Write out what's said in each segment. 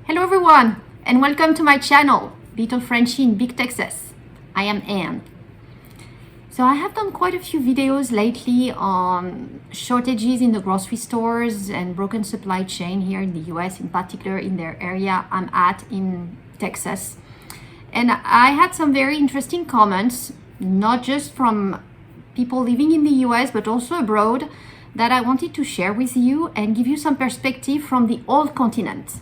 Hello everyone, and welcome to my channel, Little Frenchie in Big Texas. I am Anne. So I have done quite a few videos lately on shortages in the grocery stores and broken supply chain here in the US, in particular in their area I'm at in Texas. And I had some very interesting comments, not just from people living in the US, but also abroad, that I wanted to share with you and give you some perspective from the old continent.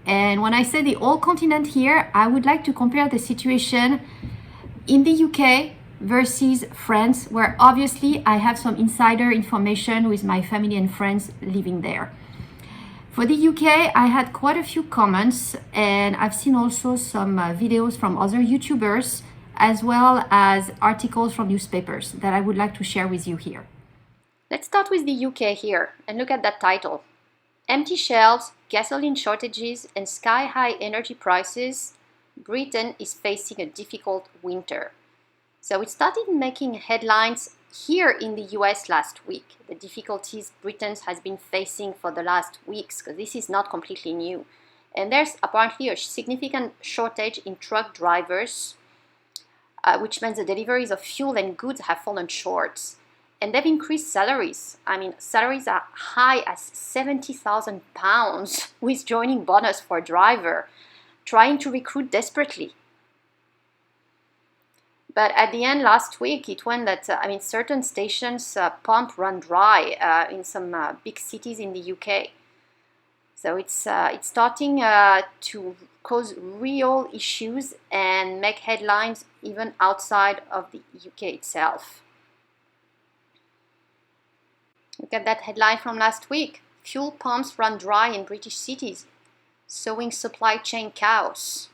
And when I say the old continent here, I would like to compare the situation in the UK versus France, where obviously I have some insider information with my family and friends living there. For the UK, I had quite a few comments, and I've seen also some videos from other YouTubers, as well as articles from newspapers that I would like to share with you here. Let's start with the UK here and look at that title. Empty shelves, gasoline shortages, and sky-high energy prices, Britain is facing a difficult winter. So it started making headlines here in the US last week, the difficulties Britain has been facing for the last weeks, because this is not completely new. And there's apparently a significant shortage in truck drivers, which means the deliveries of fuel and goods have fallen short. And they've increased salaries. I mean, salaries are high as £70,000 with joining bonus for a driver, trying to recruit desperately. But at the end last week, it went that, certain stations pump run dry in some big cities in the UK. So it's starting to cause real issues and make headlines even outside of the UK itself. Look at that headline from last week. Fuel pumps run dry in British cities, sowing supply chain chaos.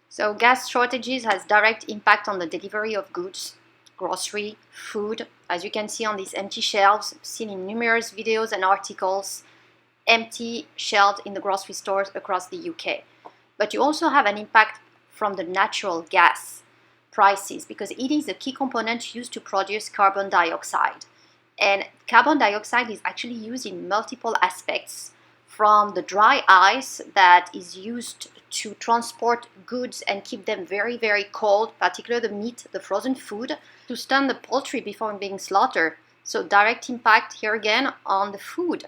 So gas shortages has direct impact on the delivery of goods, grocery, food. As you can see on these empty shelves, seen in numerous videos and articles, empty shelves in the grocery stores across the UK. But you also have an impact from the natural gas prices, because it is a key component used to produce carbon dioxide. And carbon dioxide is actually used in multiple aspects, from the dry ice that is used to transport goods and keep them very, very cold, particularly the meat, the frozen food, to stun the poultry before being slaughtered. So direct impact here again on the food.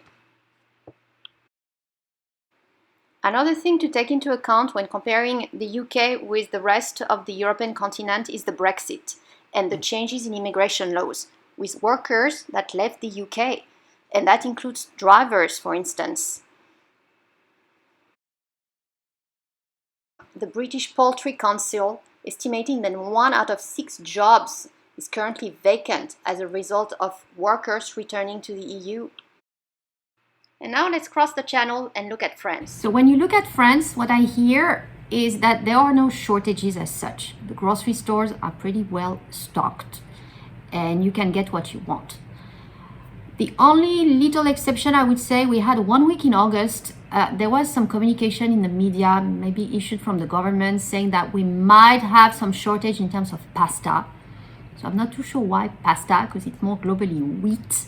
Another thing to take into account when comparing the UK with the rest of the European continent is the Brexit and the changes in immigration laws, with workers that left the UK, and that includes drivers, for instance. The British Poultry Council estimating that 1 out of 6 jobs is currently vacant as a result of workers returning to the EU. And now let's cross the channel and look at France. So when you look at France, what I hear is that there are no shortages as such. The grocery stores are pretty well stocked, and you can get what you want. The only little exception, I would say, we had 1 week in August. There was some communication in the media, maybe issued from the government, saying that we might have some shortage in terms of pasta. So I'm not too sure why pasta, because it's more globally wheat.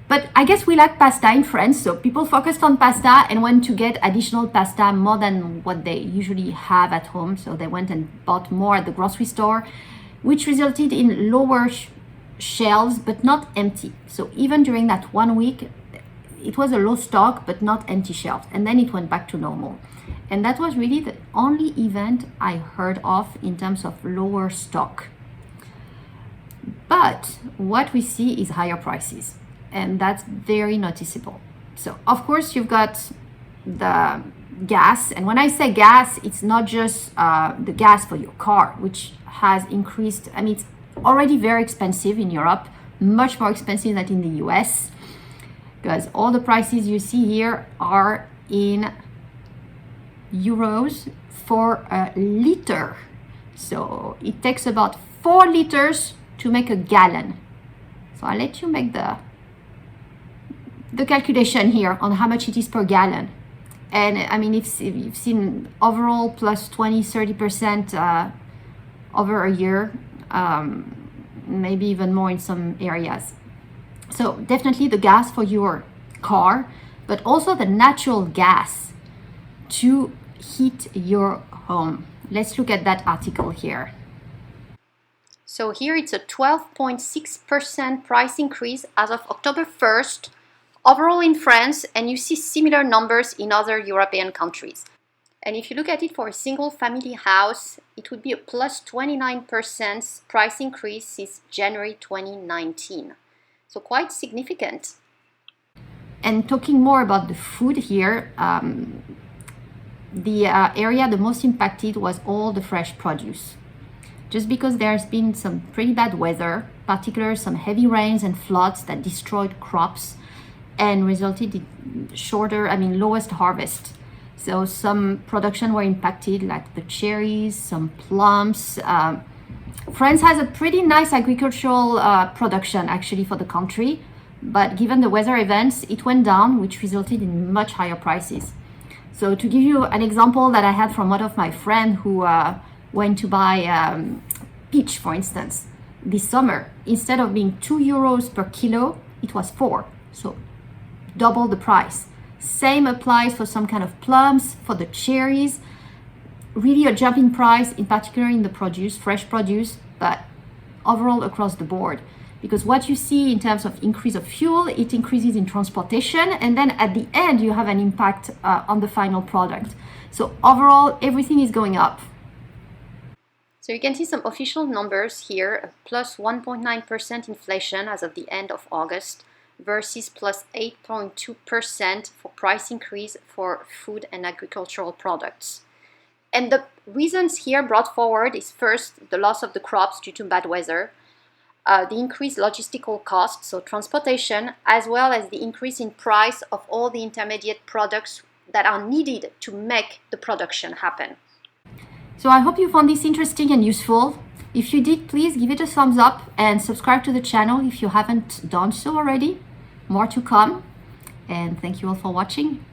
But I guess we like pasta in France, so people focused on pasta and went to get additional pasta, more than what they usually have at home. So they went and bought more at the grocery store, which resulted in lower shelves, but not empty. So even during that 1 week, it was a low stock, but not empty shelves. And then it went back to normal. And that was really the only event I heard of in terms of lower stock. But what we see is higher prices, and that's very noticeable. So of course you've got the gas, and when I say gas, it's not just the gas for your car, which has increased. I mean, it's already very expensive in Europe, much more expensive than in the US, because all the prices you see here are in euros for a liter. So it takes about 4 liters to make a gallon. So I'll let you make the calculation here on how much it is per gallon. And I mean, if you've seen overall plus 20-30% over a year, maybe even more in some areas. So definitely the gas for your car, but also the natural gas to heat your home. Let's look at that article here. So here it's a 12.6% price increase as of October 1st overall in France, and you see similar numbers in other European countries. And if you look at it for a single family house, it would be a plus 29% price increase since January 2019. So quite significant. And talking more about the food here, the area the most impacted was all the fresh produce. Just because there's been some pretty bad weather, particularly some heavy rains and floods that destroyed crops and resulted in lowest harvest. So some production were impacted, like the cherries, some plums. France has a pretty nice agricultural production actually for the country, but given the weather events, it went down, which resulted in much higher prices. So to give you an example that I had from one of my friends who went to buy peach, for instance, this summer, instead of being €2 per kilo, it was 4, so double the price. Same applies for some kind of plums, for the cherries. Really a jump in price, in particular in the produce, fresh produce, but overall across the board. Because what you see in terms of increase of fuel, it increases in transportation, and then at the end you have an impact on the final product. So overall, everything is going up. So you can see some official numbers here, plus 1.9% inflation as of the end of August, versus plus 8.2% for price increase for food and agricultural products. And the reasons here brought forward is first, the loss of the crops due to bad weather, the increased logistical costs, so transportation, as well as the increase in price of all the intermediate products that are needed to make the production happen. So I hope you found this interesting and useful. If you did, please give it a thumbs up and subscribe to the channel if you haven't done so already. More to come, and thank you all for watching.